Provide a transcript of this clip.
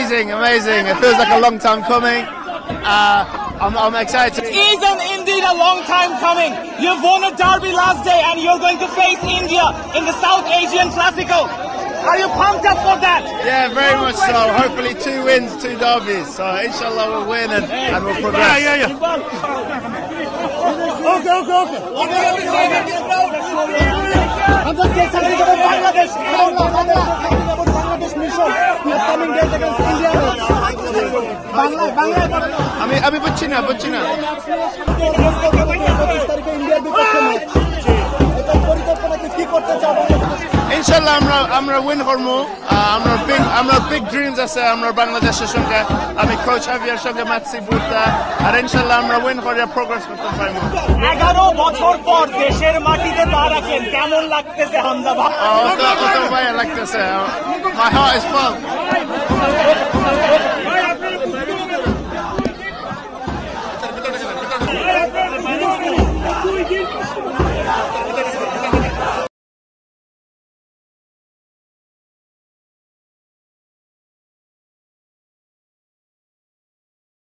amazing. It feels like a long time coming. I'm excited. It is indeed a long time coming. You've won a derby last day and you're going to face India in the South Asian Classical. Are you pumped up for that? Yeah, very much so. Hopefully 2 wins, 2 derbies. So inshallah we'll win and we'll progress. Okay. I'm just saying something about Bangladesh. Bangladesh mission. Coming days against India. আমি বুঝছি না ইনশাআল্লাহ আমরা win করবো আমরা big dreams আছে আমরা বাংলাদেশের সঙ্গে আমি কোচ হাভিয়ার সঙ্গে মাতসি বুতা আর ইনশাআল্লাহ আমরা উইন করে প্রোগ্রেস করতে পারবো 11 বছর পর দেশের মাটিতে পা রাখেন কেমন লাগতেছে হামজা ভাই কত ভালো লাগতেছে মাই হার্ট ইজ ফুল